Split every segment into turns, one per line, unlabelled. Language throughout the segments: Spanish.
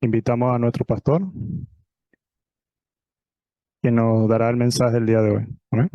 Invitamos a nuestro pastor, quien nos dará el mensaje del día de hoy. Amén.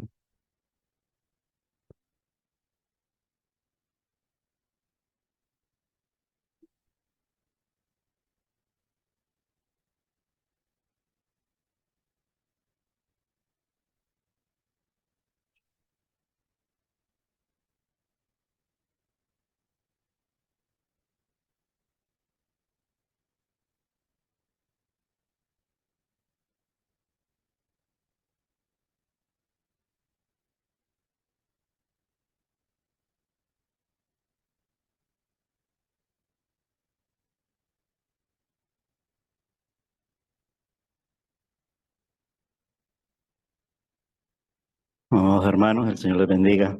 Amados hermanos, el Señor les bendiga.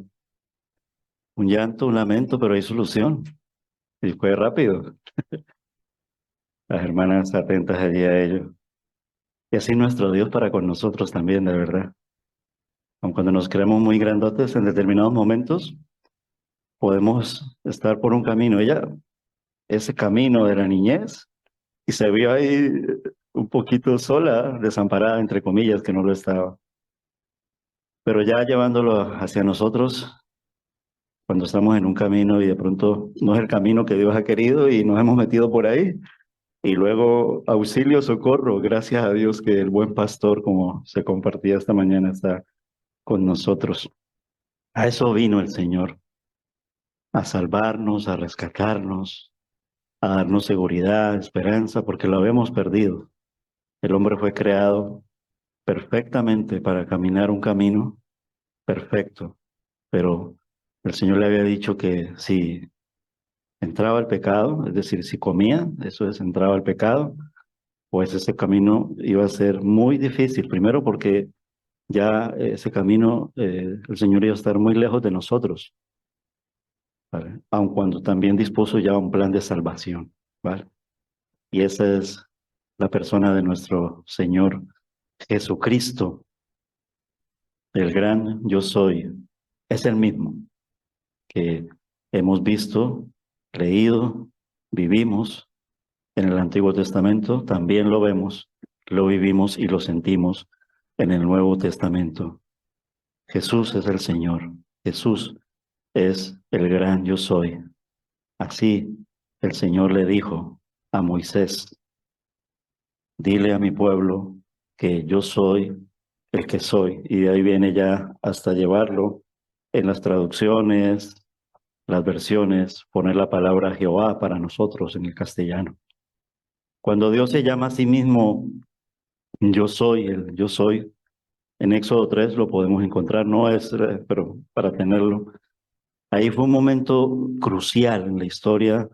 Un llanto, un lamento, pero hay solución. Y fue rápido. Las hermanas atentas allí a ello. Y así nuestro Dios para con nosotros también, de verdad. Aun cuando nos creemos muy grandotes en determinados momentos, podemos estar por un camino. Ella, ese camino de la niñez, y se vio ahí un poquito sola, desamparada, entre comillas, que no lo estaba. Pero ya llevándolo hacia nosotros, cuando estamos en un camino y de pronto no es el camino que Dios ha querido y nos hemos metido por ahí. Y luego, auxilio, socorro, gracias a Dios que el buen pastor, como se compartía esta mañana, está con nosotros. A eso vino el Señor, a salvarnos, a rescatarnos, a darnos seguridad, esperanza, porque lo habíamos perdido. El hombre fue creado perfectamente para caminar un camino perfecto, pero el Señor le había dicho que si entraba el pecado, es decir, si comía, eso es, entraba el pecado, pues ese camino iba a ser muy difícil. Primero porque ya ese camino, el Señor iba a estar muy lejos de nosotros, ¿vale? Aun cuando también dispuso ya un plan de salvación, ¿vale? Y esa es la persona de nuestro Señor Jesucristo, el gran yo soy. Es el mismo que hemos visto, leído, vivimos en el Antiguo Testamento, también lo vemos, lo vivimos y lo sentimos en el Nuevo Testamento. Jesús es el Señor. Jesús es el gran yo soy. Así el Señor le dijo a Moisés, dile a mi pueblo que yo soy el que soy. Y de ahí viene ya hasta llevarlo en las traducciones, las versiones, poner la palabra Jehová para nosotros en el castellano. Cuando Dios se llama a sí mismo, yo soy el yo soy, en Éxodo 3 lo podemos encontrar, no es, pero para tenerlo. Ahí fue un momento crucial en la historia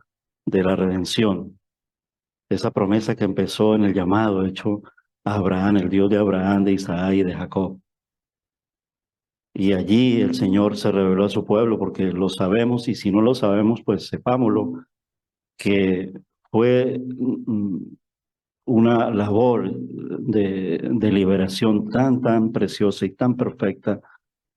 de la redención, esa promesa que empezó en el llamado hecho a Abraham, el Dios de Abraham, de Isaac y de Jacob. Y allí el Señor se reveló a su pueblo porque lo sabemos y si no lo sabemos, pues sepámoslo, que fue una labor de liberación tan preciosa y tan perfecta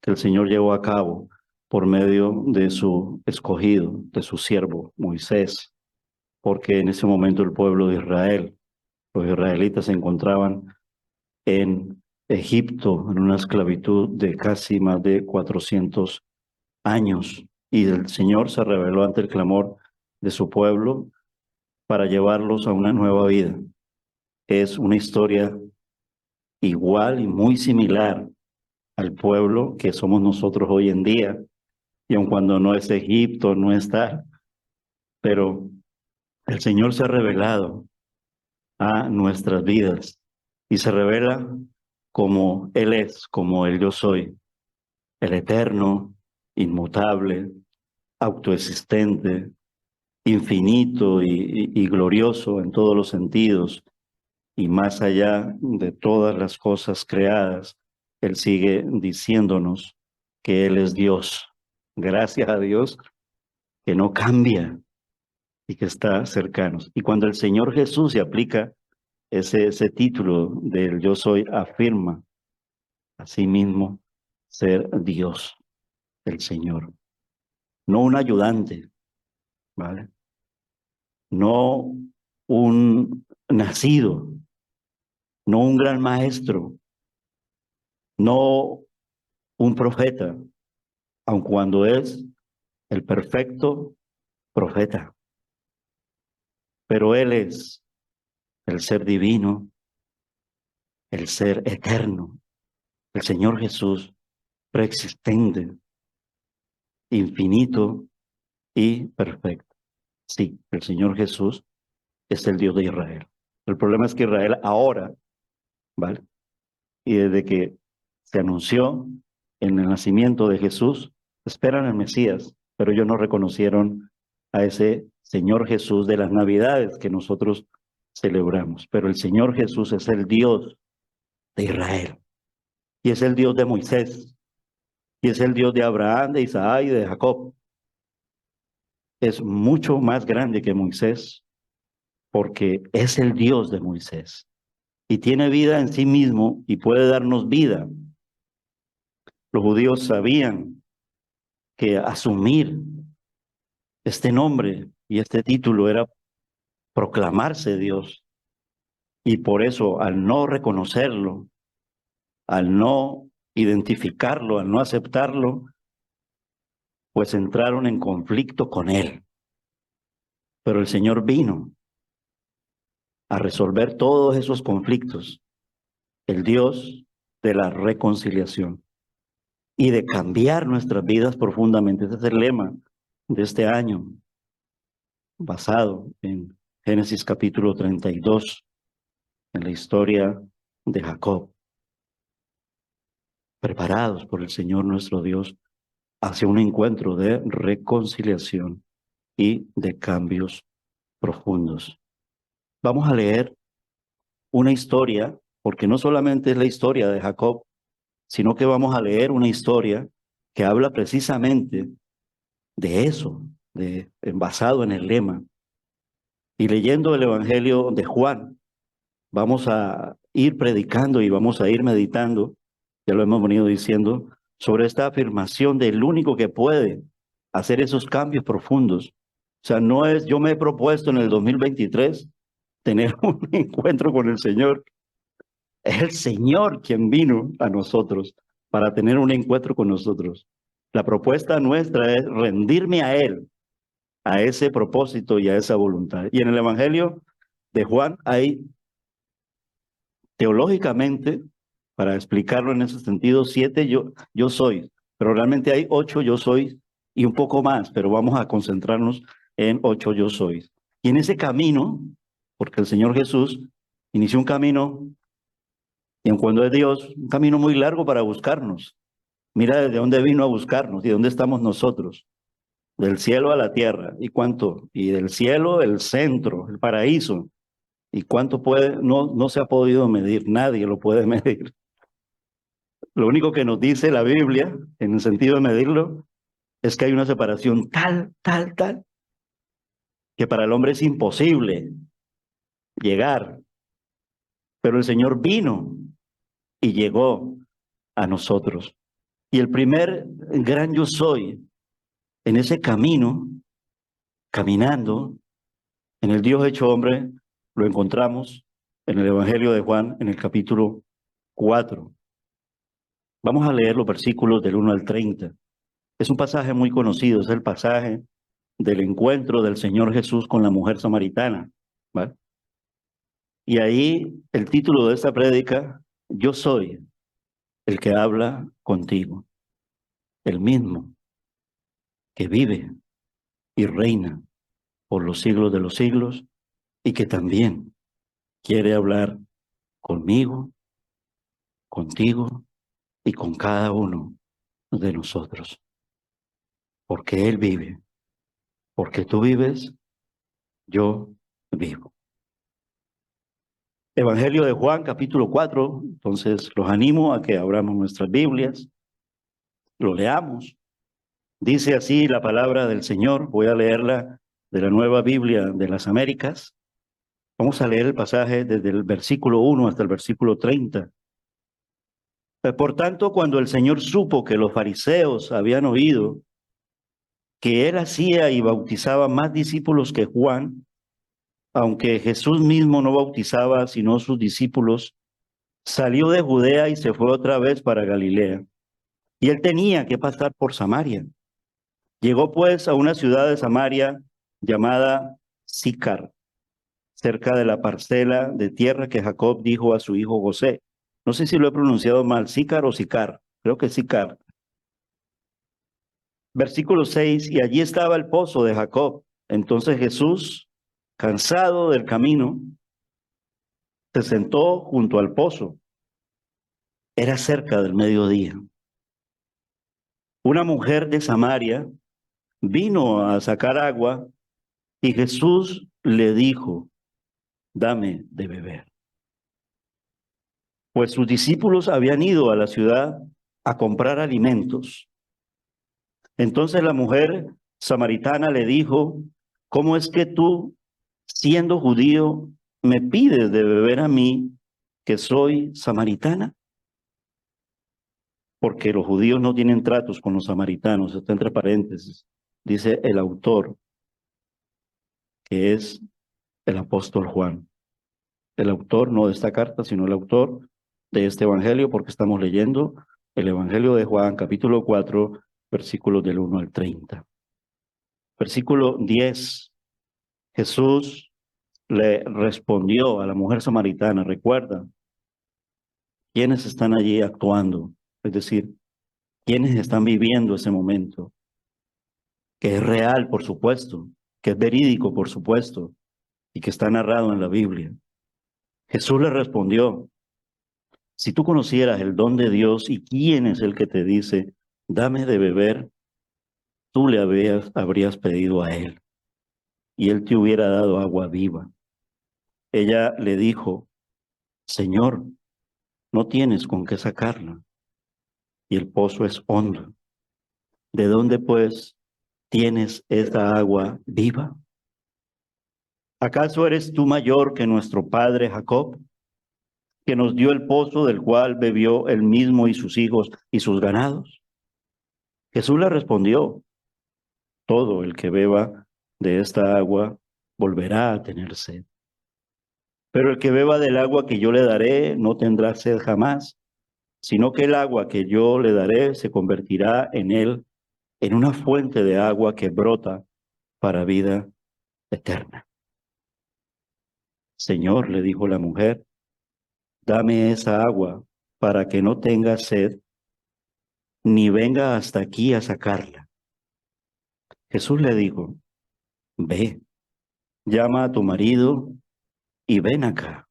que el Señor llevó a cabo por medio de su escogido, de su siervo Moisés, porque en ese momento el pueblo de Israel, los israelitas se encontraban en Egipto, en una esclavitud de casi más de 400 años, y el Señor se reveló ante el clamor de su pueblo para llevarlos a una nueva vida. Es una historia igual y muy similar al pueblo que somos nosotros hoy en día, y aun cuando no es Egipto, no está, pero el Señor se ha revelado a nuestras vidas y se revela como Él es, como el yo soy, el eterno, inmutable, autoexistente, infinito y glorioso en todos los sentidos y más allá de todas las cosas creadas. Él sigue diciéndonos que Él es Dios. Gracias a Dios que no cambia y que está cercano. Y cuando el Señor Jesús se aplica ese título del yo soy, afirma a sí mismo ser Dios, el Señor, no un ayudante, ¿vale? No un nacido, no un gran maestro, no un profeta, aun cuando es el perfecto profeta. Pero Él es el ser divino, el ser eterno, el Señor Jesús, preexistente, infinito y perfecto. Sí, el Señor Jesús es el Dios de Israel. El problema es que Israel ahora, ¿vale? Y desde que se anunció en el nacimiento de Jesús, esperan al Mesías, pero ellos no reconocieron a ese Señor Jesús de las Navidades que nosotros celebramos. Pero el Señor Jesús es el Dios de Israel y es el Dios de Moisés y es el Dios de Abraham, de Isaac y de Jacob. Es mucho más grande que Moisés porque es el Dios de Moisés y tiene vida en sí mismo y puede darnos vida. Los judíos sabían que asumir este nombre y este título era proclamarse Dios. Y por eso, al no reconocerlo, al no identificarlo, al no aceptarlo, pues entraron en conflicto con él. Pero el Señor vino a resolver todos esos conflictos, el Dios de la reconciliación y de cambiar nuestras vidas profundamente. Ese es el lema de este año, basado en Génesis capítulo 32, en la historia de Jacob, preparados por el Señor nuestro Dios hacia un encuentro de reconciliación y de cambios profundos. Vamos a leer una historia, porque no solamente es la historia de Jacob, sino que vamos a leer una historia que habla precisamente de eso, basado en el lema. Y leyendo el Evangelio de Juan, vamos a ir predicando y vamos a ir meditando, ya lo hemos venido diciendo, sobre esta afirmación del único que puede hacer esos cambios profundos. O sea, no es, yo me he propuesto en el 2023 tener un encuentro con el Señor. Es el Señor quien vino a nosotros para tener un encuentro con nosotros. La propuesta nuestra es rendirme a Él, a ese propósito y a esa voluntad. Y en el Evangelio de Juan hay teológicamente, para explicarlo en ese sentido, 7 yo soy, pero realmente hay 8 yo soy y un poco más, pero vamos a concentrarnos en 8 yo soy. Y en ese camino, porque el Señor Jesús inició un camino, y en cuanto es Dios, un camino muy largo para buscarnos. Mira desde dónde vino a buscarnos y dónde estamos nosotros. Del cielo a la tierra. ¿Y cuánto? Y del cielo el centro, el paraíso. ¿Y cuánto puede? No se ha podido medir, nadie lo puede medir. Lo único que nos dice la Biblia, en el sentido de medirlo, es que hay una separación tal, que para el hombre es imposible llegar. Pero el Señor vino y llegó a nosotros. Y el primer gran yo soy en ese camino, caminando, en el Dios hecho hombre, lo encontramos en el Evangelio de Juan, en el capítulo 4. Vamos a leer los versículos del 1 al 30. Es un pasaje muy conocido, es el pasaje del encuentro del Señor Jesús con la mujer samaritana, ¿vale? Y ahí el título de esta prédica, yo soy el que habla contigo, el mismo que vive y reina por los siglos de los siglos y que también quiere hablar conmigo, contigo y con cada uno de nosotros. Porque Él vive, porque tú vives, yo vivo. Evangelio de Juan, capítulo 4. Entonces los animo a que abramos nuestras Biblias, lo leamos. Dice así la palabra del Señor. Voy a leerla de la Nueva Biblia de las Américas. Vamos a leer el pasaje desde el versículo 1 hasta el versículo 30. Por tanto, cuando el Señor supo que los fariseos habían oído que él hacía y bautizaba más discípulos que Juan, aunque Jesús mismo no bautizaba, sino sus discípulos, salió de Judea y se fue otra vez para Galilea. Y él tenía que pasar por Samaria. Llegó pues a una ciudad de Samaria llamada Sicar, cerca de la parcela de tierra que Jacob dijo a su hijo José. No sé si lo he pronunciado mal, Sicar o Sicar, creo que Sicar. Versículo 6, y allí estaba el pozo de Jacob. Entonces Jesús, cansado del camino, se sentó junto al pozo. Era cerca del mediodía. Una mujer de Samaria vino a sacar agua y Jesús le dijo, dame de beber. Pues sus discípulos habían ido a la ciudad a comprar alimentos. Entonces la mujer samaritana le dijo, ¿cómo es que tú, siendo judío, me pides de beber a mí, que soy samaritana? Porque los judíos no tienen tratos con los samaritanos, está entre paréntesis. Dice el autor, que es el apóstol Juan. El autor no de esta carta, sino el autor de este evangelio, porque estamos leyendo el evangelio de Juan, capítulo 4, versículos del 1 al 30. Versículo 10. Jesús le respondió a la mujer samaritana, recuerda, ¿quiénes están allí actuando? Es decir, ¿quiénes están viviendo ese momento? Que es real, por supuesto, que es verídico, por supuesto, y que está narrado en la Biblia. Jesús le respondió, si tú conocieras el don de Dios y quién es el que te dice, dame de beber, tú le habrías pedido a él, y él te hubiera dado agua viva. Ella le dijo, Señor, no tienes con qué sacarla, y el pozo es hondo. ¿De dónde, pues, tienes esta agua viva? ¿Acaso eres tú mayor que nuestro padre Jacob, que nos dio el pozo del cual bebió él mismo y sus hijos y sus ganados? Jesús le respondió, todo el que beba de esta agua volverá a tener sed. Pero el que beba del agua que yo le daré no tendrá sed jamás, sino que el agua que yo le daré se convertirá en él en una fuente de agua que brota para vida eterna. Señor, le dijo la mujer, dame esa agua para que no tenga sed, ni venga hasta aquí a sacarla. Jesús le dijo, ve, llama a tu marido y ven acá.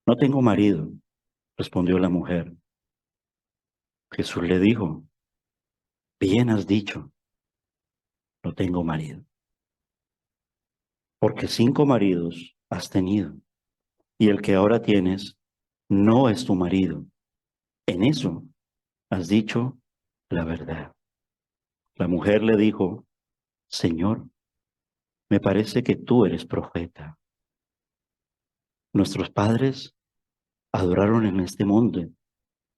No tengo marido, respondió la mujer. Jesús le dijo, bien has dicho, no tengo marido, porque 5 maridos has tenido, y el que ahora tienes no es tu marido. En eso has dicho la verdad. La mujer le dijo, Señor, me parece que tú eres profeta. Nuestros padres adoraron en este monte,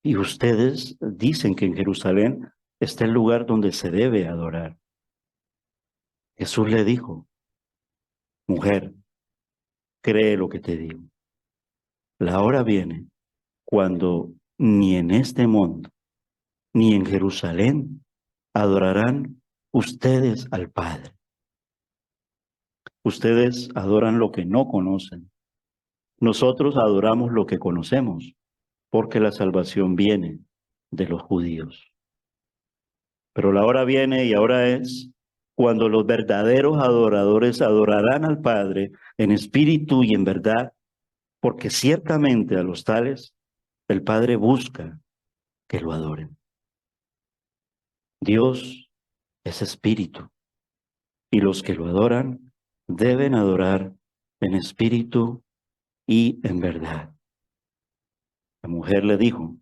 y ustedes dicen que en Jerusalén está el lugar donde se debe adorar. Jesús le dijo, mujer, cree lo que te digo. La hora viene cuando ni en este monte, ni en Jerusalén adorarán ustedes al Padre. Ustedes adoran lo que no conocen. Nosotros adoramos lo que conocemos, porque la salvación viene de los judíos. Pero la hora viene y ahora es cuando los verdaderos adoradores adorarán al Padre en espíritu y en verdad, porque ciertamente a los tales el Padre busca que lo adoren. Dios es espíritu y los que lo adoran deben adorar en espíritu y en verdad. La mujer le dijo,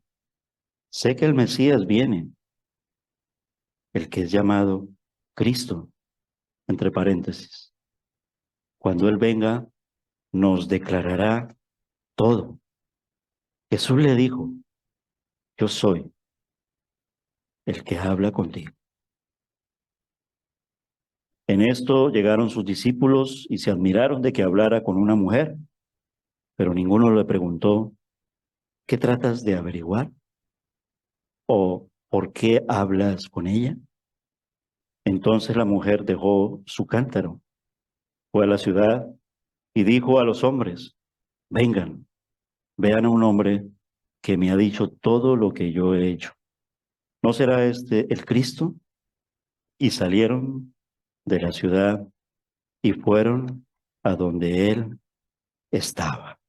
sé que el Mesías viene, el que es llamado Cristo, entre paréntesis. Cuando Él venga, nos declarará todo. Jesús le dijo, yo soy el que habla contigo. En esto llegaron sus discípulos y se admiraron de que hablara con una mujer, pero ninguno le preguntó, ¿qué tratas de averiguar? ¿O por qué hablas con ella? Entonces la mujer dejó su cántaro, fue a la ciudad y dijo a los hombres, vengan, vean a un hombre que me ha dicho todo lo que yo he hecho. ¿No será este el Cristo? Y salieron de la ciudad y fueron a donde él estaba.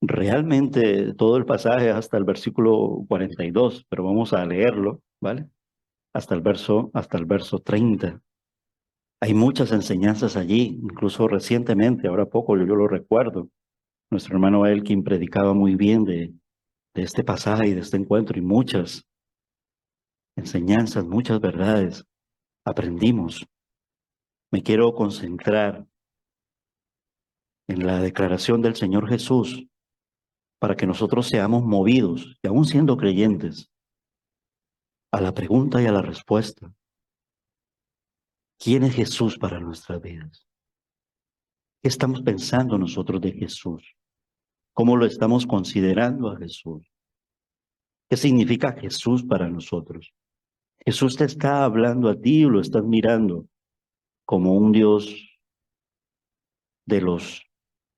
Realmente todo el pasaje hasta el versículo 42, pero vamos a leerlo, ¿vale? Hasta el verso 30. Hay muchas enseñanzas allí, incluso recientemente, ahora poco yo lo recuerdo. Nuestro hermano Elkin predicaba muy bien de este pasaje y de este encuentro y muchas enseñanzas, muchas verdades aprendimos. Me quiero concentrar en la declaración del Señor Jesús para que nosotros seamos movidos, y aún siendo creyentes, a la pregunta y a la respuesta. ¿Quién es Jesús para nuestras vidas? ¿Qué estamos pensando nosotros de Jesús? ¿Cómo lo estamos considerando a Jesús? ¿Qué significa Jesús para nosotros? Jesús te está hablando a ti y lo estás mirando como un Dios de los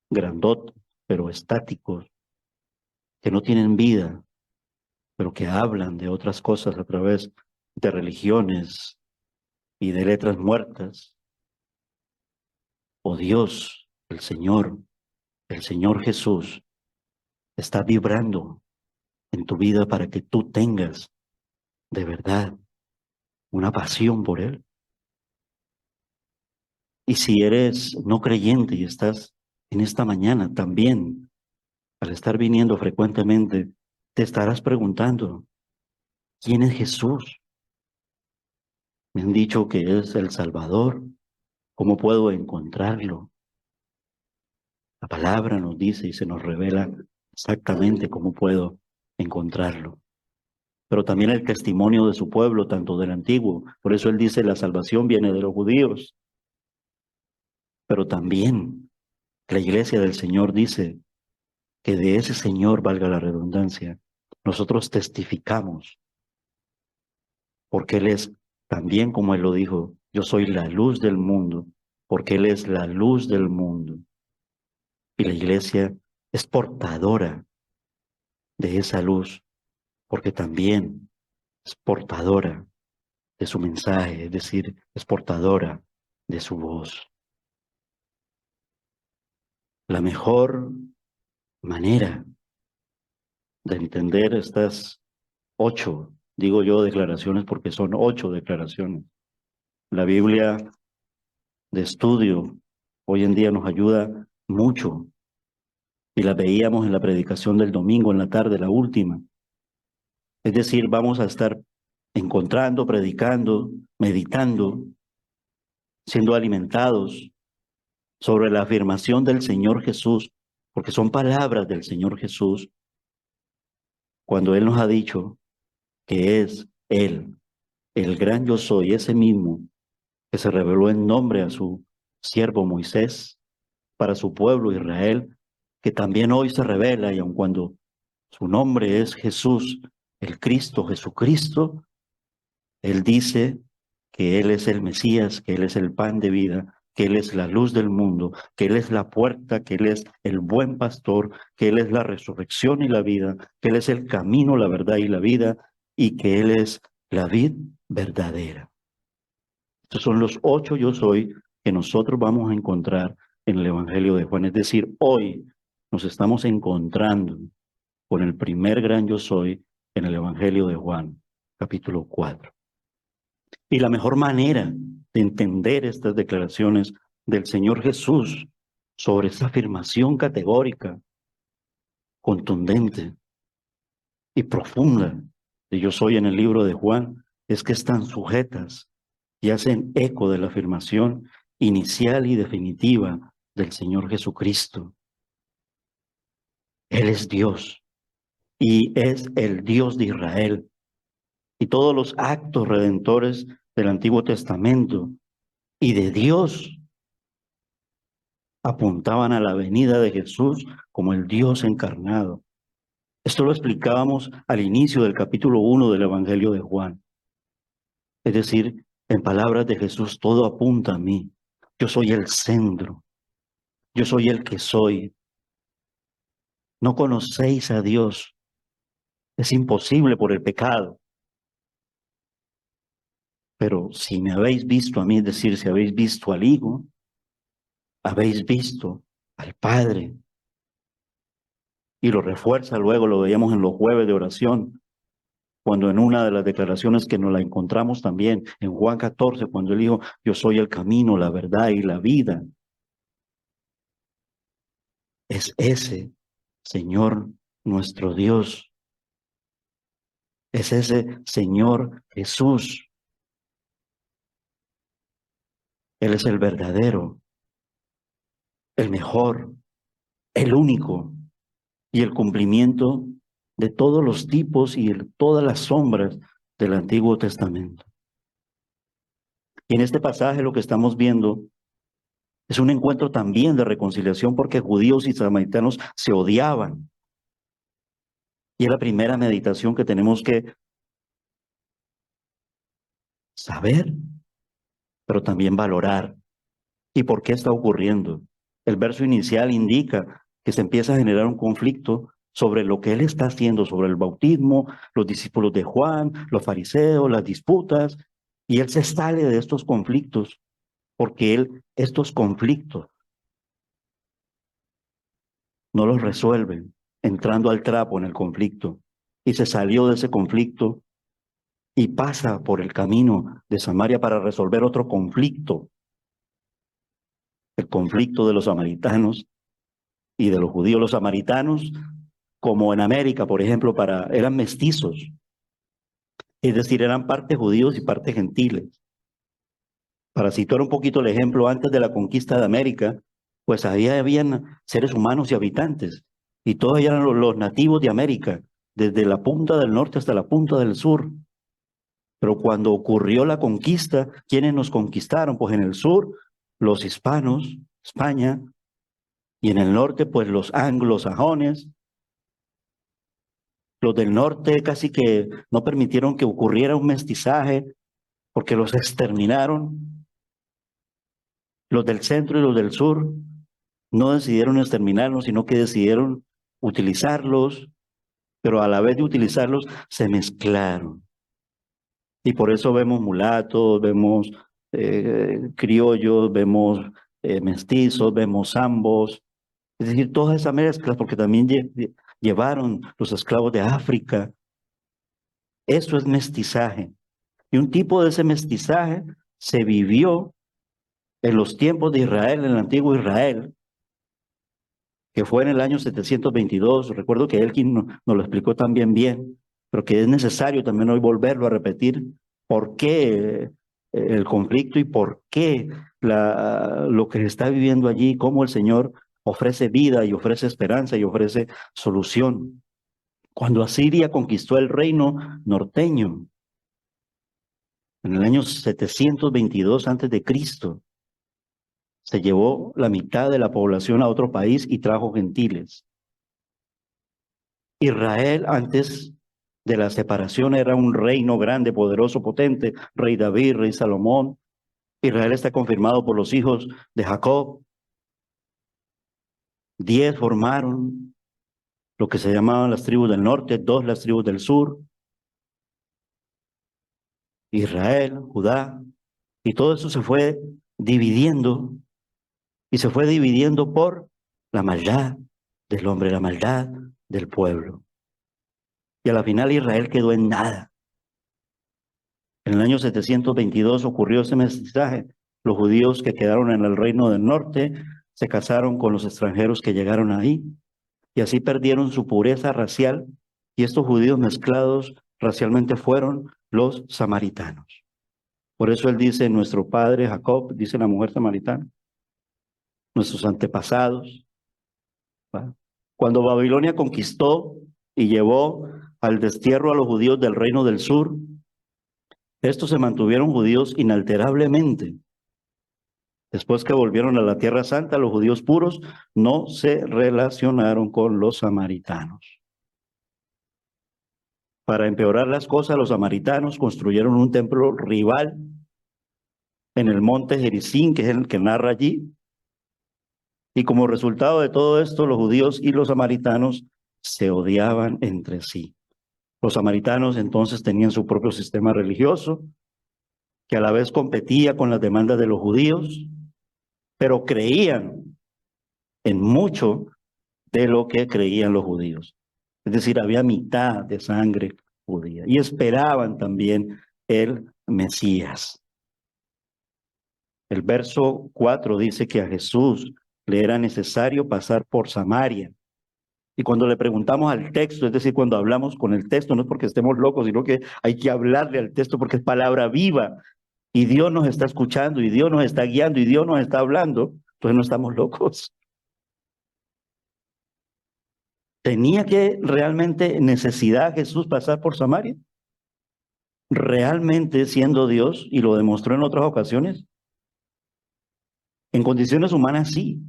grandotes, pero estáticos, que no tienen vida, pero que hablan de otras cosas a través de religiones y de letras muertas. O Dios, el Señor Jesús, está vibrando en tu vida para que tú tengas de verdad una pasión por Él. Y si eres no creyente y estás en esta mañana también, al estar viniendo frecuentemente, te estarás preguntando, ¿quién es Jesús? Me han dicho que es el Salvador. ¿Cómo puedo encontrarlo? La palabra nos dice y se nos revela exactamente cómo puedo encontrarlo. Pero también el testimonio de su pueblo, tanto del antiguo. Por eso él dice, la salvación viene de los judíos. Pero también la iglesia del Señor dice que de ese Señor, valga la redundancia, nosotros testificamos, porque Él es, también como Él lo dijo, yo soy la luz del mundo, porque Él es la luz del mundo. Y la iglesia es portadora de esa luz, porque también es portadora de su mensaje, es decir, es portadora de su voz. La mejor manera de entender estas 8, digo yo, declaraciones, porque son 8 declaraciones. La Biblia de estudio hoy en día nos ayuda mucho y la veíamos en la predicación del domingo en la tarde, la última. Es decir, vamos a estar encontrando, predicando, meditando, siendo alimentados sobre la afirmación del Señor Jesús, porque son palabras del Señor Jesús, cuando Él nos ha dicho que es Él, el gran yo soy, ese mismo que se reveló en nombre a su siervo Moisés, para su pueblo Israel, que también hoy se revela, y aun cuando su nombre es Jesús, el Cristo, Jesucristo, Él dice que Él es el Mesías, que Él es el pan de vida, que Él es la luz del mundo, que Él es la puerta, que Él es el buen pastor, que Él es la resurrección y la vida, que Él es el camino, la verdad y la vida, y que Él es la vid verdadera. Estos son los 8 yo soy que nosotros vamos a encontrar en el Evangelio de Juan. Es decir, hoy nos estamos encontrando con el primer gran yo soy en el Evangelio de Juan, capítulo 4. Y la mejor manera de entender estas declaraciones del Señor Jesús sobre esa afirmación categórica, contundente y profunda de yo soy en el libro de Juan, es que están sujetas y hacen eco de la afirmación inicial y definitiva del Señor Jesucristo. Él es Dios y es el Dios de Israel. Y todos los actos redentores del Antiguo Testamento y de Dios apuntaban a la venida de Jesús como el Dios encarnado. Esto lo explicábamos al inicio del capítulo 1 del Evangelio de Juan. Es decir, en palabras de Jesús, todo apunta a mí. Yo soy el centro. Yo soy el que soy. No conocéis a Dios. Es imposible por el pecado. Pero si me habéis visto a mí, es decir, si habéis visto al Hijo, habéis visto al Padre. Y lo refuerza luego, lo veíamos en los jueves de oración, cuando en una de las declaraciones que nos la encontramos también en Juan 14, cuando él dijo, yo soy el camino, la verdad y la vida. Es ese Señor nuestro Dios. Es ese Señor Jesús. Él es el verdadero, el mejor, el único y el cumplimiento de todos los tipos y de todas las sombras del Antiguo Testamento. Y en este pasaje lo que estamos viendo es un encuentro también de reconciliación porque judíos y samaritanos se odiaban. Y es la primera meditación que tenemos que saber, pero también valorar. ¿Y por qué está ocurriendo? El verso inicial indica que se empieza a generar un conflicto sobre lo que él está haciendo, sobre el bautismo, los discípulos de Juan, los fariseos, las disputas, y él se sale de estos conflictos porque él estos conflictos no los resuelve entrando al trapo en el conflicto y se salió de ese conflicto y pasa por el camino de Samaria para resolver otro conflicto, el conflicto de los samaritanos y de los judíos. Los samaritanos, como en América, por ejemplo, eran mestizos, es decir, eran parte judíos y parte gentiles. Para situar un poquito el ejemplo, antes de la conquista de América, pues ahí habían seres humanos y habitantes, y todos eran los nativos de América, desde la punta del norte hasta la punta del sur. Pero cuando ocurrió la conquista, ¿quiénes nos conquistaron? Pues en el sur, los hispanos, España, y en el norte, pues los anglosajones. Los del norte casi que no permitieron que ocurriera un mestizaje porque los exterminaron. Los del centro y los del sur no decidieron exterminarlos, sino que decidieron utilizarlos, pero a la vez de utilizarlos se mezclaron. Y por eso vemos mulatos, vemos criollos, vemos mestizos, vemos ambos. Es decir, todas esas mezclas, porque también llevaron los esclavos de África. Eso es mestizaje. Y un tipo de ese mestizaje se vivió en los tiempos de Israel, en el antiguo Israel, que fue en el año 722. Recuerdo que Elkin nos lo explicó también bien, pero que es necesario también hoy volverlo a repetir, por qué el conflicto y por qué lo que se está viviendo allí, cómo el Señor ofrece vida y ofrece esperanza y ofrece solución. Cuando Asiria conquistó el reino norteño, en el año 722 antes de Cristo, se llevó la mitad de la población a otro país y trajo gentiles. Israel antes de la separación era un reino grande, poderoso, potente, rey David, rey Salomón. Israel está confirmado por los hijos de Jacob. 10 formaron lo que se llamaban las tribus del norte, 2 las tribus del sur. Israel, Judá, y todo eso se fue dividiendo y se fue dividiendo por la maldad del hombre, la maldad del pueblo. Y a la final Israel quedó en nada. En el año 722 ocurrió ese mestizaje. Los judíos que quedaron en el reino del norte se casaron con los extranjeros que llegaron ahí y así perdieron su pureza racial y estos judíos mezclados racialmente fueron los samaritanos. Por eso él dice, nuestro padre Jacob, dice la mujer samaritana, nuestros antepasados. ¿Va? Cuando Babilonia conquistó y llevó al destierro a los judíos del reino del sur, Estos se mantuvieron judíos inalterablemente. Después que volvieron a la Tierra Santa, los judíos puros no se relacionaron con los samaritanos. Para empeorar las cosas, los samaritanos construyeron un templo rival en el monte Gerizim, que es el que narra allí. Y como resultado de todo esto, los judíos y los samaritanos se odiaban entre sí. Los samaritanos entonces tenían su propio sistema religioso, que a la vez competía con las demandas de los judíos, pero creían en mucho de lo que creían los judíos. Es decir, había mitad de sangre judía y esperaban también el Mesías. El verso 4 dice que a Jesús le era necesario pasar por Samaria. Y cuando le preguntamos al texto, es decir, cuando hablamos con el texto, no es porque estemos locos, sino que hay que hablarle al texto porque es palabra viva. Y Dios nos está escuchando, y Dios nos está guiando, y Dios nos está hablando. Entonces no estamos locos. ¿Tenía que realmente necesidad Jesús pasar por Samaria? ¿Realmente siendo Dios? Y lo demostró en otras ocasiones. En condiciones humanas sí.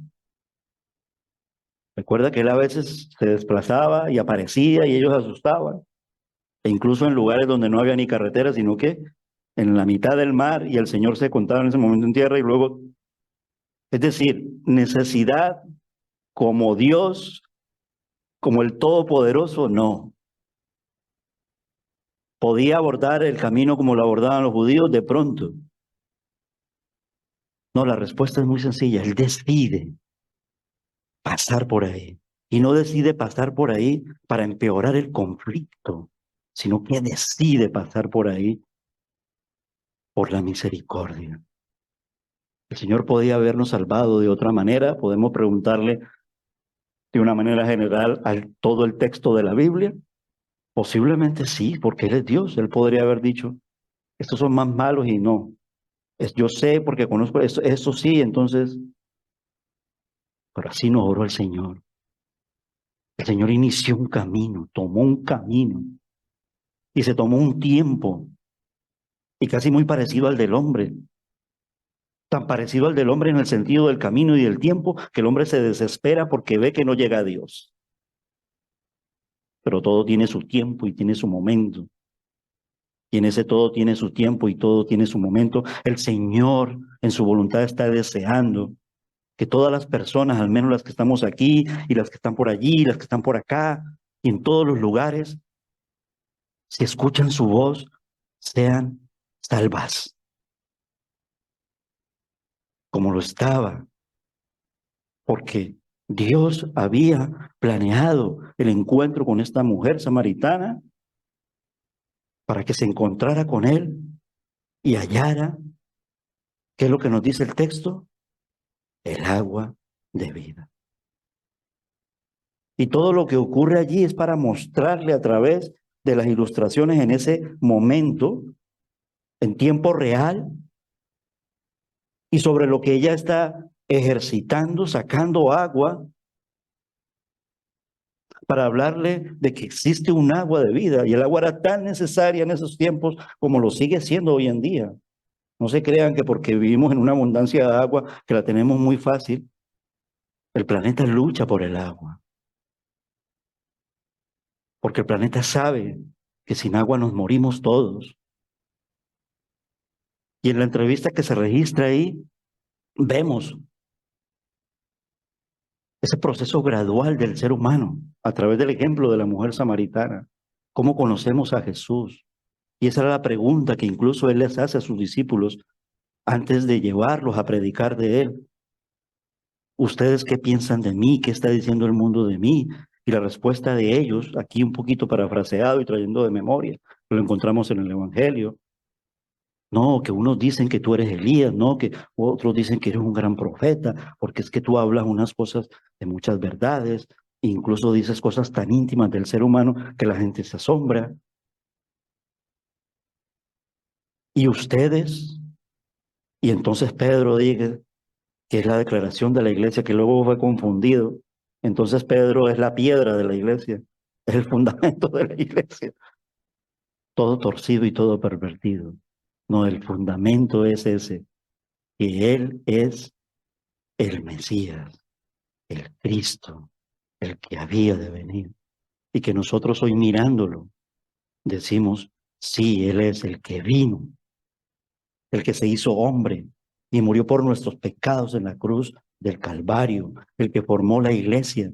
Recuerda que él a veces se desplazaba y aparecía y ellos asustaban. E incluso en lugares donde no había ni carretera, sino que en la mitad del mar y el Señor se contaba en ese momento en tierra y luego, es decir, necesidad como Dios, como el Todopoderoso, no. ¿Podía abordar el camino como lo abordaban los judíos? De pronto. No, la respuesta es muy sencilla. Él decide pasar por ahí. Y no decide pasar por ahí para empeorar el conflicto, sino que decide pasar por ahí por la misericordia. El Señor podía habernos salvado de otra manera. Podemos preguntarle de una manera general al todo el texto de la Biblia. Posiblemente sí, porque Él es Dios. Él podría haber dicho, estos son más malos y no. Yo sé porque conozco eso sí, entonces, pero así no oró el Señor. El Señor inició un camino, tomó un camino y se tomó un tiempo y casi muy parecido al del hombre. Tan parecido al del hombre en el sentido del camino y del tiempo que el hombre se desespera porque ve que no llega a Dios. Pero todo tiene su tiempo y tiene su momento. Y en ese todo tiene su tiempo y todo tiene su momento. El Señor en su voluntad está deseando que todas las personas, al menos las que estamos aquí y las que están por allí, las que están por acá y en todos los lugares, si escuchan su voz, sean salvas, como lo estaba, porque Dios había planeado el encuentro con esta mujer samaritana para que se encontrara con él y hallara, ¿qué es lo que nos dice el texto? El agua de vida. Y todo lo que ocurre allí es para mostrarle a través de las ilustraciones en ese momento, en tiempo real, y sobre lo que ella está ejercitando, sacando agua, para hablarle de que existe un agua de vida. Y el agua era tan necesaria en esos tiempos como lo sigue siendo hoy en día. No se crean que porque vivimos en una abundancia de agua, que la tenemos muy fácil, el planeta lucha por el agua. Porque el planeta sabe que sin agua nos morimos todos. Y en la entrevista que se registra ahí, vemos ese proceso gradual del ser humano a través del ejemplo de la mujer samaritana. ¿Cómo conocemos a Jesús? Y esa era la pregunta que incluso Él les hace a sus discípulos antes de llevarlos a predicar de Él. ¿Ustedes qué piensan de mí? ¿Qué está diciendo el mundo de mí? Y la respuesta de ellos, aquí un poquito parafraseado y trayendo de memoria, lo encontramos en el Evangelio. No, que unos dicen que tú eres Elías, no, que otros dicen que eres un gran profeta, porque es que tú hablas unas cosas de muchas verdades, incluso dices cosas tan íntimas del ser humano que la gente se asombra. ¿Y ustedes? Y entonces Pedro dice, que es la declaración de la iglesia, que luego fue confundido. Entonces Pedro es la piedra de la iglesia, es el fundamento de la iglesia, todo torcido y todo pervertido. No, el fundamento es ese, que Él es el Mesías, el Cristo, el que había de venir. Y que nosotros hoy mirándolo, decimos, sí, Él es el que vino, el que se hizo hombre y murió por nuestros pecados en la cruz del Calvario, el que formó la iglesia.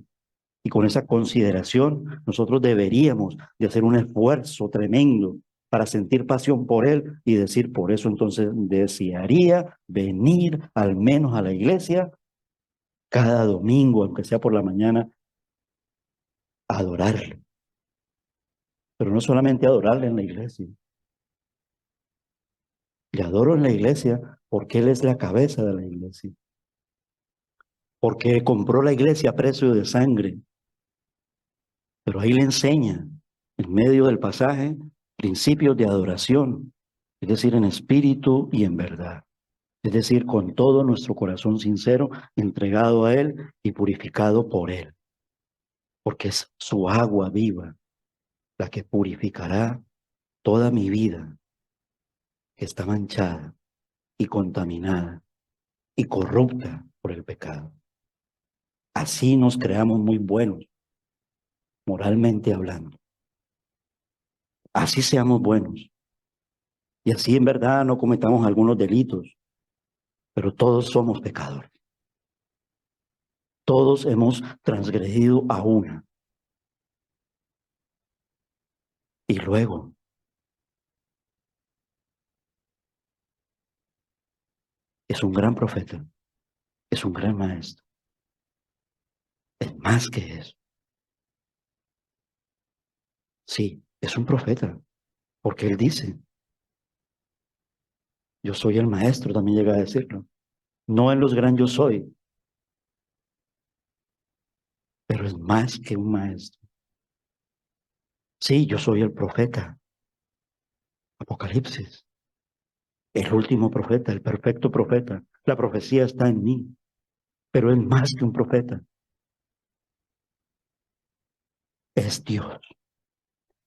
Y con esa consideración, nosotros deberíamos de hacer un esfuerzo tremendo para sentir pasión por Él y decir, por eso entonces desearía venir al menos a la iglesia cada domingo, aunque sea por la mañana, a adorarle. Pero no solamente adorarle en la iglesia. Le adoro en la iglesia porque Él es la cabeza de la iglesia. Porque compró la iglesia a precio de sangre. Pero ahí le enseña, en medio del pasaje, principios de adoración, es decir, en espíritu y en verdad. Es decir, con todo nuestro corazón sincero, entregado a Él y purificado por Él. Porque es su agua viva la que purificará toda mi vida que está manchada y contaminada y corrupta por el pecado. Así nos creamos muy buenos, moralmente hablando. Así seamos buenos. Y así en verdad no cometamos algunos delitos, pero todos somos pecadores. Todos hemos transgredido a una. Y luego es un gran profeta, es un gran maestro, es más que eso. Sí, es un profeta, porque él dice, yo soy el maestro, también llega a decirlo. No en los gran yo soy, pero es más que un maestro. Sí, yo soy el profeta, Apocalipsis, el último profeta, el perfecto profeta. La profecía está en mí, pero es más que un profeta, es Dios,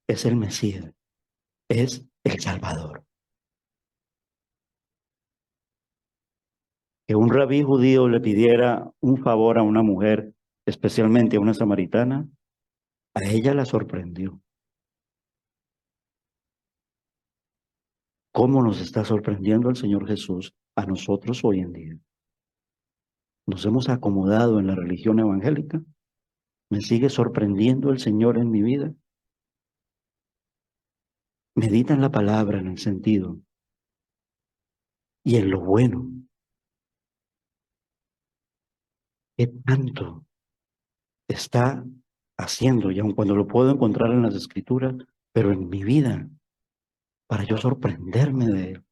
es el Mesías, es el Salvador. Que un rabí judío le pidiera un favor a una mujer, especialmente a una samaritana, a ella la sorprendió. ¿Cómo nos está sorprendiendo el Señor Jesús a nosotros hoy en día? Nos hemos acomodado en la religión evangélica. ¿Me sigue sorprendiendo el Señor en mi vida? Medita en la palabra, en el sentido y en lo bueno. ¿Qué tanto está haciendo? Y aun cuando lo puedo encontrar en las Escrituras, pero en mi vida, para yo sorprenderme de Él.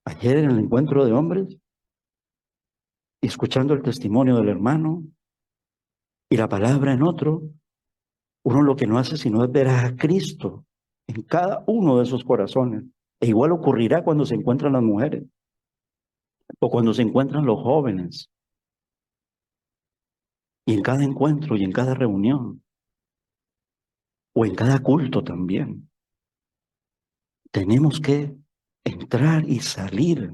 Ayer en el encuentro de hombres, y escuchando el testimonio del hermano y la palabra en otro, uno lo que no hace sino es ver a Cristo en cada uno de esos corazones. E igual ocurrirá cuando se encuentran las mujeres o cuando se encuentran los jóvenes. Y en cada encuentro y en cada reunión o en cada culto también. Tenemos que entrar y salir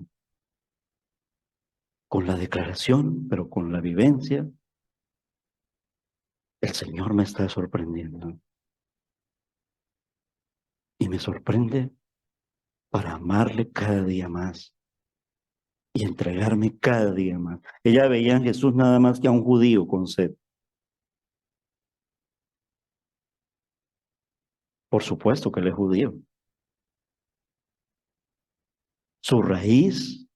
con la declaración, pero con la vivencia. El Señor me está sorprendiendo. Y me sorprende para amarle cada día más y entregarme cada día más. Ella veía en Jesús nada más que a un judío con sed. Por supuesto que él es judío. Su raíz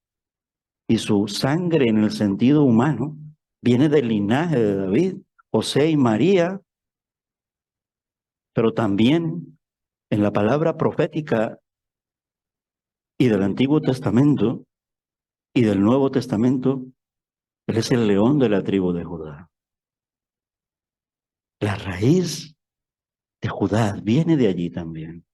y su sangre en el sentido humano viene del linaje de David, José y María, pero también en la palabra profética y del Antiguo Testamento y del Nuevo Testamento, él es el león de la tribu de Judá. La raíz de Judá viene de allí también.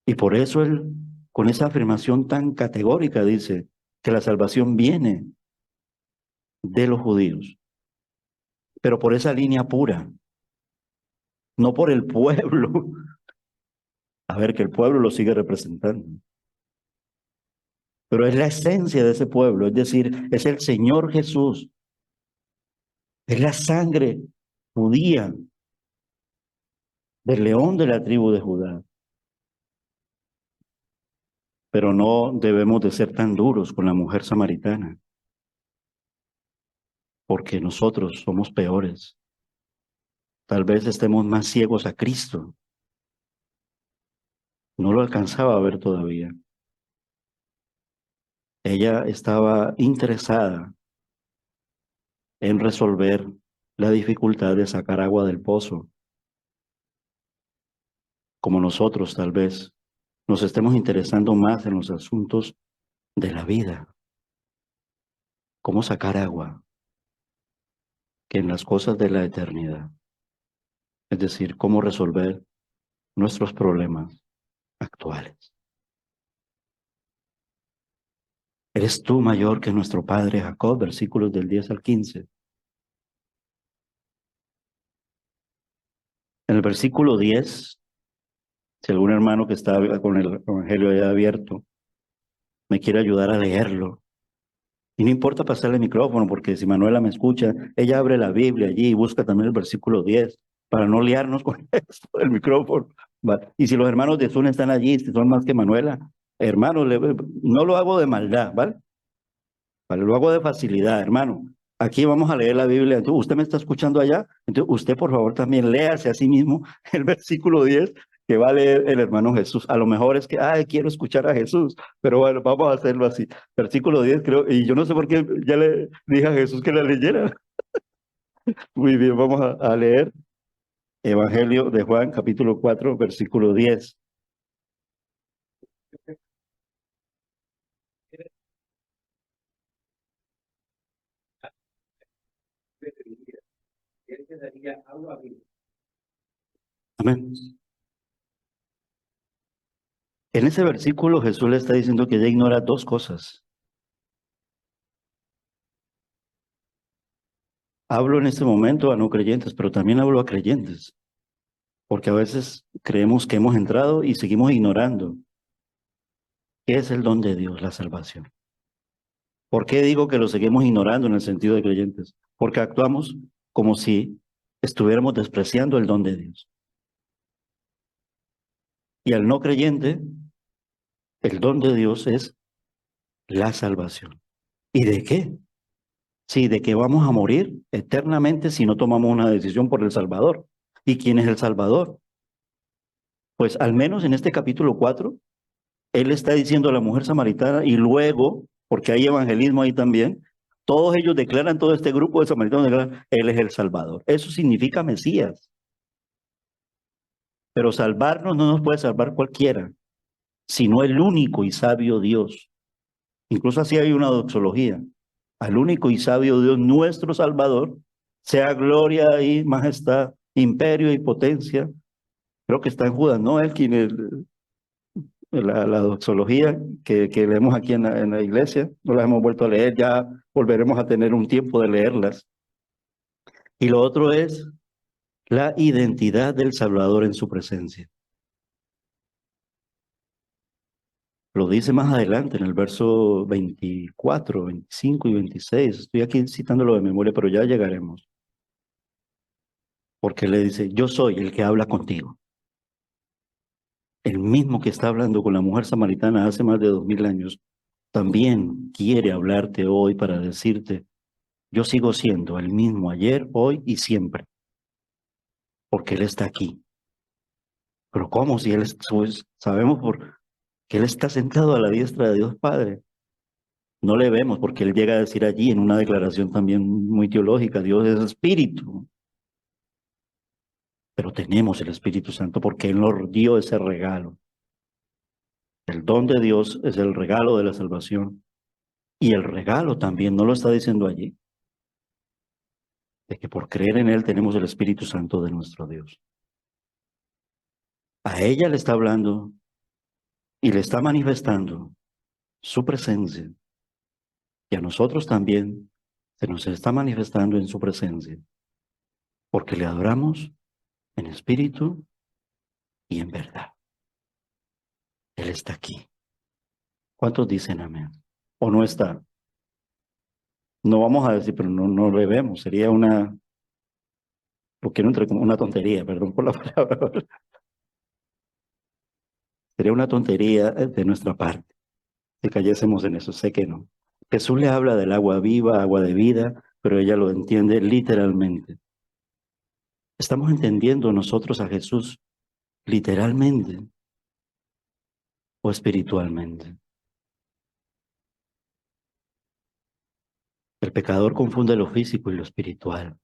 Y por eso él, con esa afirmación tan categórica, dice que la salvación viene de los judíos, pero por esa línea pura, no por el pueblo a ver que el pueblo lo sigue representando. Pero es la esencia de ese pueblo, es decir, es el Señor Jesús, es la sangre judía del león de la tribu de Judá. Pero no debemos de ser tan duros con la mujer samaritana, porque nosotros somos peores. Tal vez estemos más ciegos a Cristo. No lo alcanzaba a ver todavía. Ella estaba interesada en resolver la dificultad de sacar agua del pozo, como nosotros tal vez nos estemos interesando más en los asuntos de la vida, cómo sacar agua, que en las cosas de la eternidad. Es decir, cómo resolver nuestros problemas actuales. ¿Eres tú mayor que nuestro padre Jacob? Versículos del 10 al 15. En el versículo 10, si algún hermano que está con el Evangelio ya abierto me quiere ayudar a leerlo, y no importa pasarle el micrófono, porque si Manuela me escucha, ella abre la Biblia allí y busca también el versículo 10, para no liarnos con esto del micrófono. ¿Va? Y si los hermanos de Zoom están allí, si son más que Manuela, hermanos, no lo hago de maldad, ¿vale? Vale, lo hago de facilidad, hermano. Aquí vamos a leer la Biblia. Entonces, usted me está escuchando allá. Entonces, usted, por favor, también léase a sí mismo el versículo 10 que va a leer el hermano Jesús. A lo mejor es que, ay, quiero escuchar a Jesús, pero bueno, vamos a hacerlo así. Versículo 10 creo, y yo no sé por qué ya le dije a Jesús que la leyera. Muy bien, vamos a leer Evangelio de Juan, capítulo 4, versículo 10. Amén. En ese versículo Jesús le está diciendo que ella ignora dos cosas. Hablo en este momento a no creyentes, pero también hablo a creyentes, porque a veces creemos que hemos entrado y seguimos ignorando qué es el don de Dios, la salvación. ¿Por qué digo que lo seguimos ignorando en el sentido de creyentes? Porque actuamos como si estuviéramos despreciando el don de Dios. Y al no creyente, el don de Dios es la salvación. ¿Y de qué? Sí, de que vamos a morir eternamente si no tomamos una decisión por el Salvador. ¿Y quién es el Salvador? Pues al menos en este capítulo 4 él está diciendo a la mujer samaritana y luego, porque hay evangelismo ahí también, todos ellos declaran, todo este grupo de samaritanos declaran, Él es el Salvador. Eso significa Mesías. Pero salvarnos no nos puede salvar cualquiera, sino el único y sabio Dios. Incluso así hay una doxología. Al único y sabio Dios, nuestro Salvador, sea gloria y majestad, imperio y potencia. Creo que está en Judas, ¿no? Él quien la doxología que leemos aquí en la iglesia, no las hemos vuelto a leer, ya volveremos a tener un tiempo de leerlas. Y lo otro es la identidad del Salvador en su presencia. Lo dice más adelante en el verso 24, 25 y 26. Estoy aquí citándolo de memoria, pero ya llegaremos. Porque le dice, yo soy el que habla contigo. El mismo que está hablando con la mujer samaritana hace más de 2000 años, también quiere hablarte hoy para decirte, yo sigo siendo el mismo ayer, hoy y siempre, porque Él está aquí. Pero ¿cómo? Si Él pues, sabemos que Él está sentado a la diestra de Dios Padre. No le vemos porque Él llega a decir allí en una declaración también muy teológica, Dios es espíritu. Pero tenemos el Espíritu Santo porque Él nos dio ese regalo. El don de Dios es el regalo de la salvación. Y el regalo también, no lo está diciendo allí, de que por creer en Él tenemos el Espíritu Santo de nuestro Dios. A ella le está hablando y le está manifestando su presencia. Y a nosotros también se nos está manifestando en su presencia, porque le adoramos en espíritu y en verdad. Él está aquí. ¿Cuántos dicen amén? ¿O no está? No vamos a decir, pero no le vemos. Sería una, porque no entre como una tontería, perdón por la palabra. Sería una tontería de nuestra parte si cayésemos en eso. Sé que no. Jesús le habla del agua viva, agua de vida, pero ella lo entiende literalmente. ¿Estamos entendiendo nosotros a Jesús literalmente o espiritualmente? El pecador confunde lo físico y lo espiritual.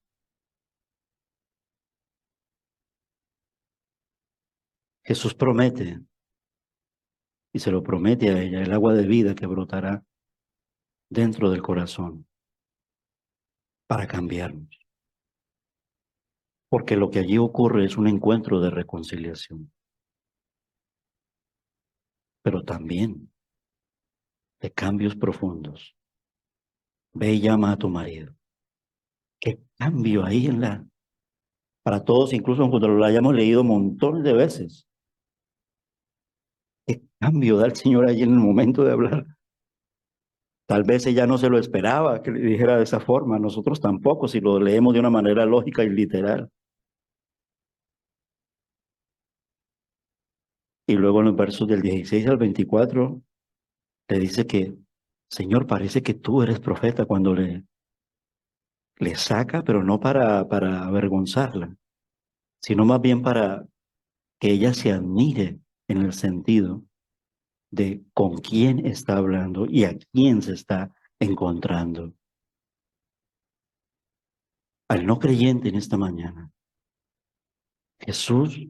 Jesús promete, y se lo promete a ella, el agua de vida que brotará dentro del corazón para cambiarnos. Porque lo que allí ocurre es un encuentro de reconciliación, pero también de cambios profundos. Ve y llama a tu marido. Qué cambio ahí para todos, incluso cuando lo hayamos leído montones de veces. Qué cambio da el Señor allí en el momento de hablar. Tal vez ella no se lo esperaba que le dijera de esa forma, nosotros tampoco, si lo leemos de una manera lógica y literal. Y luego en los versos del 16 al 24 le dice que, Señor, parece que tú eres profeta cuando le saca, pero no para avergonzarla, sino más bien para que ella se admire en el sentido de con quién está hablando y a quién se está encontrando. Al no creyente en esta mañana, Jesús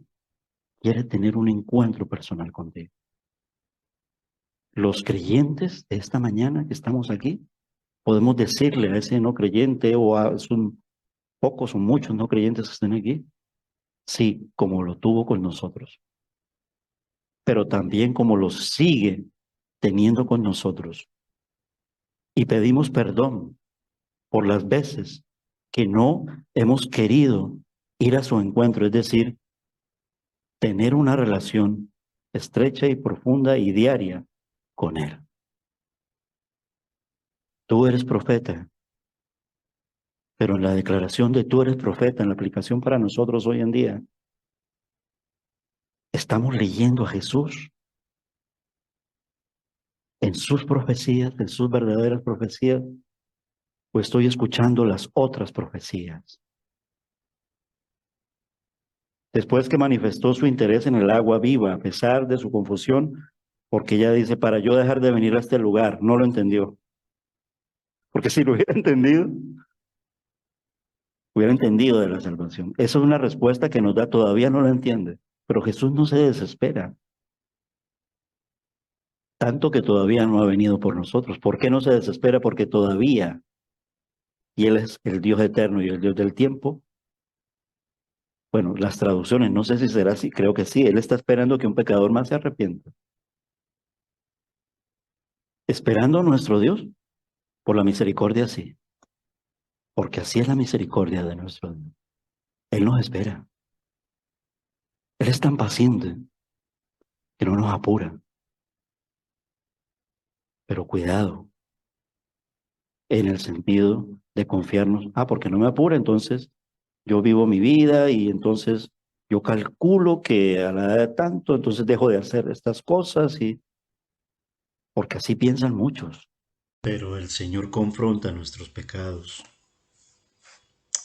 quiere tener un encuentro personal contigo. Los creyentes de esta mañana que estamos aquí, podemos decirle a ese no creyente o son pocos o muchos no creyentes que estén aquí, sí, como lo tuvo con nosotros, pero también como lo sigue teniendo con nosotros. Y pedimos perdón por las veces que no hemos querido ir a su encuentro, es decir, tener una relación estrecha y profunda y diaria con Él. Tú eres profeta, pero en la declaración de tú eres profeta, en la aplicación para nosotros hoy en día, estamos leyendo a Jesús en sus profecías, en sus verdaderas profecías, o estoy escuchando las otras profecías. Después que manifestó su interés en el agua viva, a pesar de su confusión, porque ella dice, para yo dejar de venir a este lugar, no lo entendió. Porque si lo hubiera entendido de la salvación. Esa es una respuesta que nos da, todavía no la entiende, pero Jesús no se desespera, tanto que todavía no ha venido por nosotros. ¿Por qué no se desespera? Porque todavía, y Él es el Dios eterno y el Dios del tiempo. Bueno, las traducciones, no sé si será así, creo que sí, Él está esperando que un pecador más se arrepienta. Esperando a nuestro Dios, por la misericordia sí, porque así es la misericordia de nuestro Dios. Él nos espera. Él es tan paciente que no nos apura, pero cuidado en el sentido de confiarnos. Ah, porque no me apura, entonces yo vivo mi vida y entonces yo calculo que a la edad de tanto, entonces dejo de hacer estas cosas y porque así piensan muchos. Pero el Señor confronta nuestros pecados,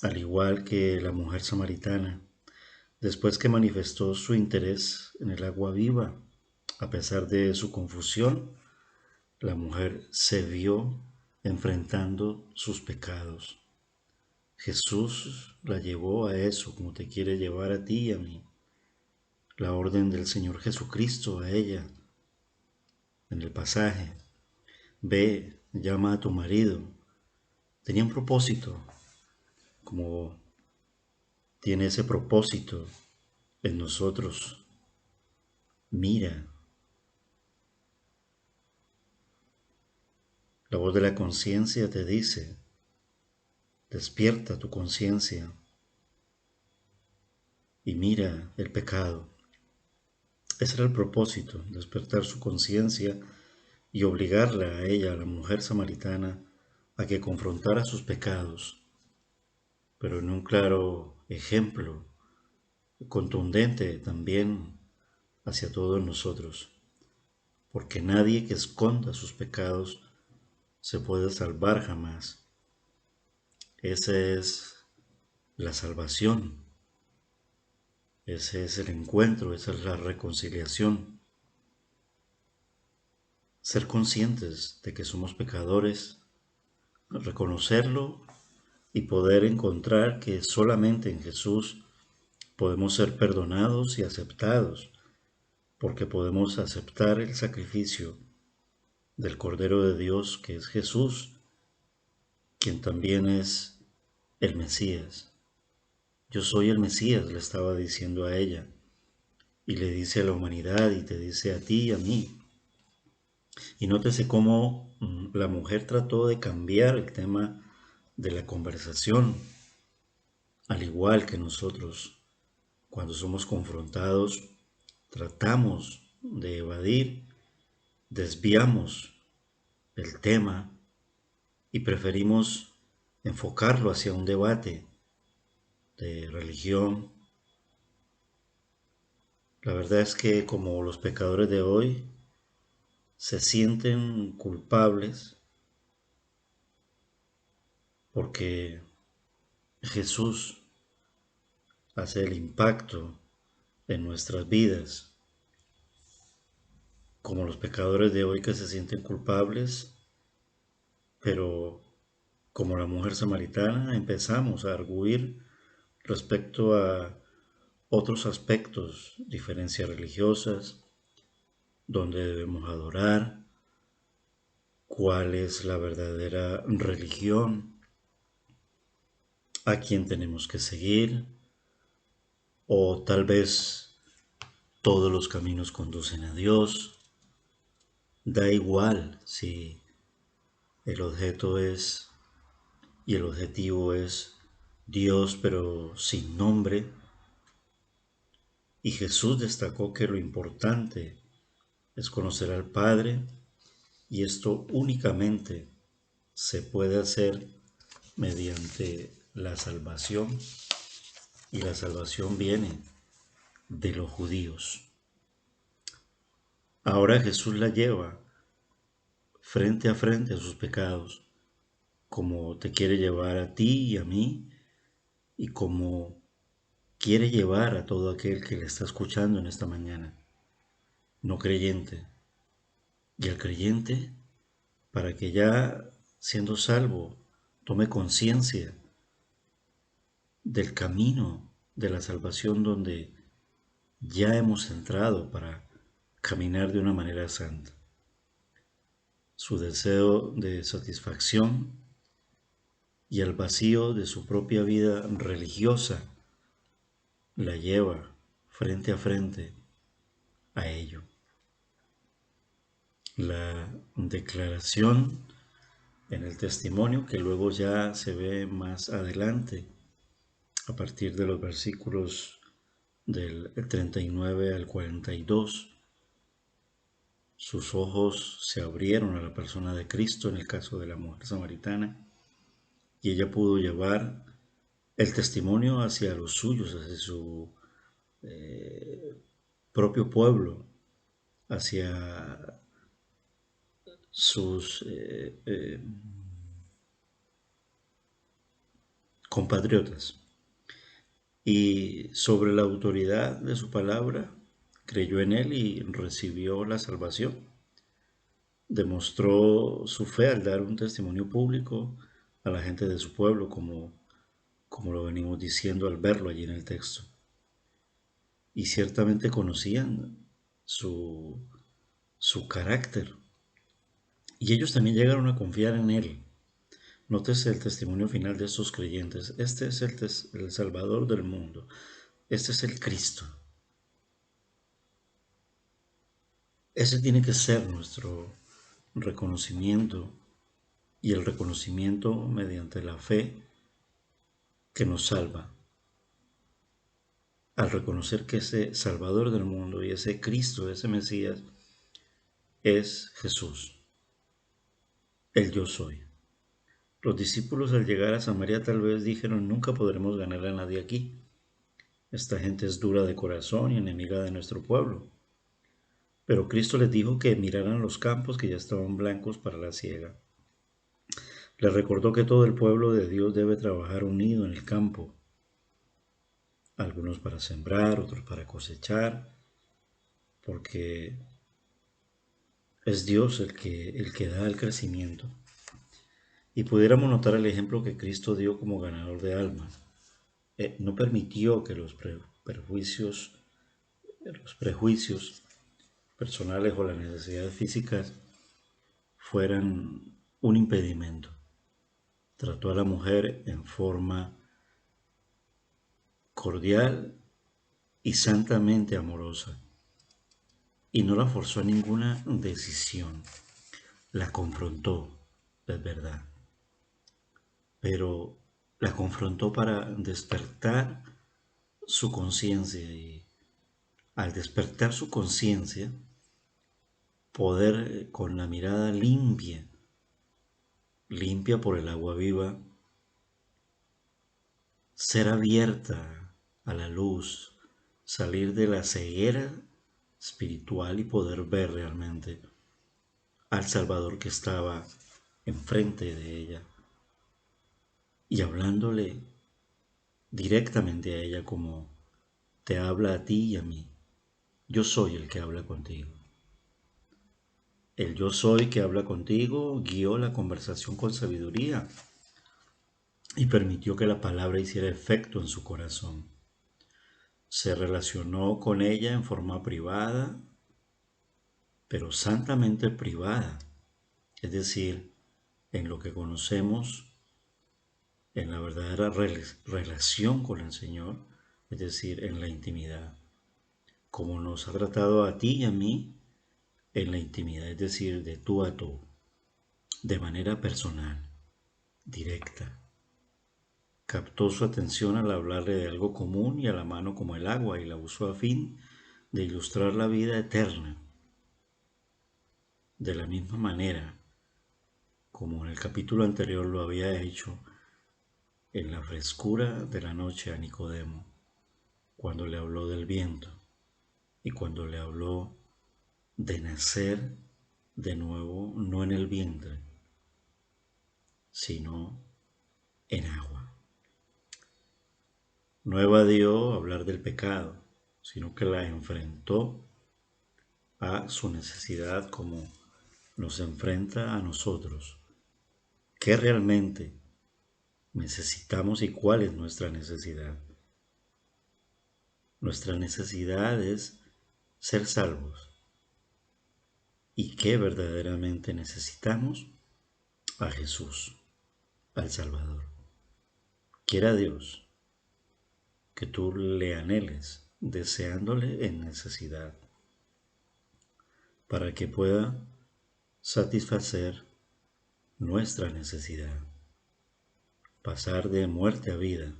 al igual que la mujer samaritana, después que manifestó su interés en el agua viva. A pesar de su confusión, la mujer se vio enfrentando sus pecados. Jesús la llevó a eso, como te quiere llevar a ti y a mí. La orden del Señor Jesucristo a ella en el pasaje, ve, llama a tu marido, tenía un propósito, como tiene ese propósito en nosotros. Mira, la voz de la conciencia te dice, despierta tu conciencia y mira el pecado.
Ese era el propósito, despertar su conciencia y obligarla a ella, a la mujer samaritana, a que confrontara sus pecados, pero en un claro ejemplo, contundente también hacia todos nosotros, porque nadie que esconda sus pecados se puede salvar jamás. Esa es la salvación, ese es el encuentro, esa es la reconciliación. Ser conscientes de que somos pecadores, reconocerlo y poder encontrar que solamente en Jesús podemos ser perdonados y aceptados, porque podemos aceptar el sacrificio del Cordero de Dios, que es Jesús, quien también es el Mesías. Yo soy el Mesías, le estaba diciendo a ella, y le dice a la humanidad, y te dice a ti y a mí. Y nótese cómo la mujer trató de cambiar el tema de la conversación, al igual que nosotros, cuando somos confrontados, tratamos de evadir, desviamos el tema y preferimos enfocarlo hacia un debate de religión. La verdad es que como los pecadores de hoy se sienten culpables porque Jesús hace el impacto en nuestras vidas, como los pecadores de hoy que se sienten culpables, pero como la mujer samaritana empezamos a arguir respecto a otros aspectos, diferencias religiosas, dónde debemos adorar, cuál es la verdadera religión, a quién tenemos que seguir, o tal vez todos los caminos conducen a Dios. Da igual si el objeto es y el objetivo es Dios, pero sin nombre. Y Jesús destacó que lo importante es conocer al Padre, y esto únicamente se puede hacer mediante la salvación, y la salvación viene de los judíos. Ahora Jesús la lleva frente a sus pecados, como te quiere llevar a ti y a mí, y como quiere llevar a todo aquel que le está escuchando en esta mañana, no creyente. Y el creyente, para que ya siendo salvo, tome conciencia del camino de la salvación donde ya hemos entrado para caminar de una manera santa. Su deseo de satisfacción y el vacío de su propia vida religiosa la lleva frente a frente a ello. La declaración en el testimonio, que luego ya se ve más adelante, a partir de los versículos del 39 al 42, sus ojos se abrieron a la persona de Cristo en el caso de la mujer samaritana, y ella pudo llevar el testimonio hacia los suyos, hacia su propio pueblo, hacia sus compatriotas. Y sobre la autoridad de su palabra, creyó en él y recibió la salvación. Demostró su fe al dar un testimonio público a la gente de su pueblo, como lo venimos diciendo al verlo allí en el texto. Y ciertamente conocían su carácter. Y ellos también llegaron a confiar en él. Nótese el testimonio final de estos creyentes. Este es el Salvador del mundo. Este es el Cristo. Ese tiene que ser nuestro reconocimiento, y el reconocimiento mediante la fe que nos salva. al reconocer que ese Salvador del mundo y ese Cristo, ese Mesías, es Jesús, el yo soy. Los discípulos al llegar a Samaria tal vez dijeron, nunca podremos ganar a nadie aquí. Esta gente es dura de corazón y enemiga de nuestro pueblo. Pero Cristo les dijo que miraran los campos que ya estaban blancos para la siega. Les recordó que todo el pueblo de Dios debe trabajar unido en el campo, algunos para sembrar, otros para cosechar, porque es Dios el que da el crecimiento. Y pudiéramos notar el ejemplo que Cristo dio como ganador de almas. No permitió que los prejuicios personales o las necesidades físicas fueran un impedimento. Trató a la mujer en forma cordial y santamente amorosa y no la forzó a ninguna decisión. La confrontó, es verdad, pero la confrontó para despertar su conciencia y al despertar su conciencia poder con la mirada limpia por el agua viva, ser abierta a la luz, salir de la ceguera espiritual y poder ver realmente al Salvador que estaba enfrente de ella y hablándole directamente a ella como te habla a ti y a mí. Yo soy el que habla contigo. El yo soy que habla contigo guió la conversación con sabiduría y permitió que la palabra hiciera efecto en su corazón. Se relacionó con ella en forma privada, pero santamente privada, es decir, en lo que conocemos, en la verdadera relación con el Señor, es decir, en la intimidad, como nos ha tratado a ti y a mí en la intimidad, es decir, de tú a tú, de manera personal, directa. Captó su atención al hablarle de algo común y a la mano como el agua y la usó a fin de ilustrar la vida eterna. De la misma manera, como en el capítulo anterior lo había hecho en la frescura de la noche a Nicodemo, cuando le habló del viento y cuando le habló de nacer de nuevo, no en el vientre, sino en agua. No evadió hablar del pecado, sino que la enfrentó a su necesidad como nos enfrenta a nosotros. ¿Qué realmente necesitamos y cuál es nuestra necesidad? Nuestra necesidad es ser salvos. ¿Y qué verdaderamente necesitamos? A Jesús, al Salvador. Quiera Dios que tú le anheles, deseándole en necesidad, para que pueda satisfacer nuestra necesidad, pasar de muerte a vida,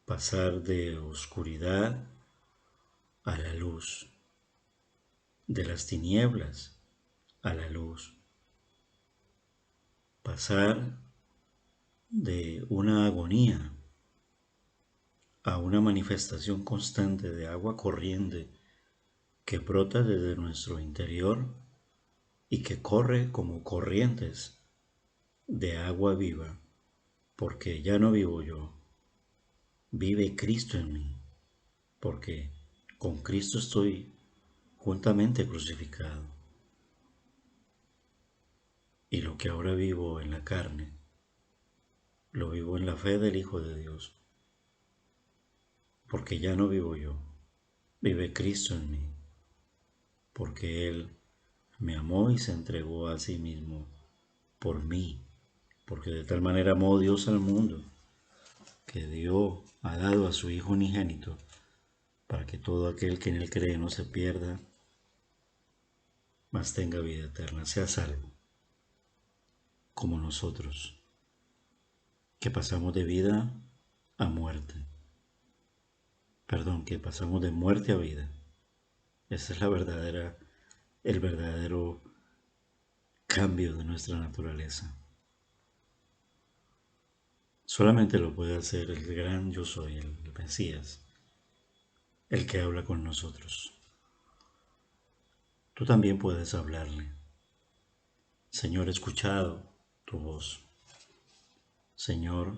pasar de oscuridad a la luz, de las tinieblas a la luz, pasar de una agonía a una manifestación constante de agua corriente que brota desde nuestro interior y que corre como corrientes de agua viva, porque ya no vivo yo, vive Cristo en mí, porque con Cristo estoy juntamente crucificado. Y lo que ahora vivo en la carne, lo vivo en la fe del Hijo de Dios, porque ya no vivo yo, vive Cristo en mí, porque Él me amó y se entregó a sí mismo por mí, porque de tal manera amó Dios al mundo, que ha dado a su Hijo unigénito, para que todo aquel que en Él cree no se pierda, mas tenga vida eterna, sea salvo, como nosotros, que pasamos de vida a muerte. que pasamos de muerte a vida. Esa es el verdadero cambio de nuestra naturaleza. Solamente lo puede hacer el gran yo soy, el Mesías, el que habla con nosotros. Tú también puedes hablarle. Señor, he escuchado tu voz. Señor,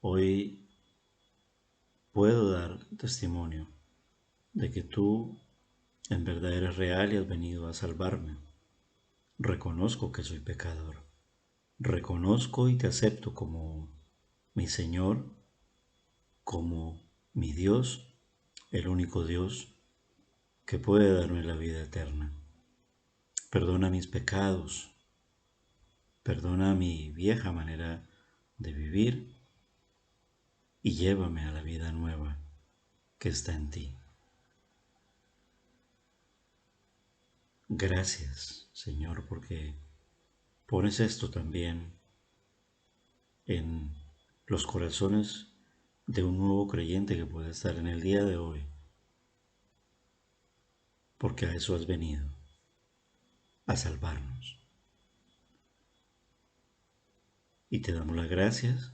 hoy puedo dar testimonio de que tú en verdad eres real y has venido a salvarme. Reconozco que soy pecador. Reconozco y te acepto como mi Señor, como mi Dios, el único Dios que puede darme la vida eterna. Perdona mis pecados, perdona mi vieja manera de vivir y llévame a la vida nueva que está en ti. Gracias, Señor, porque pones esto también en los corazones de un nuevo creyente que puede estar en el día de hoy, porque a eso has venido, a salvarnos. Y te damos las gracias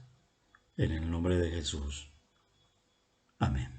en el nombre de Jesús. Amén.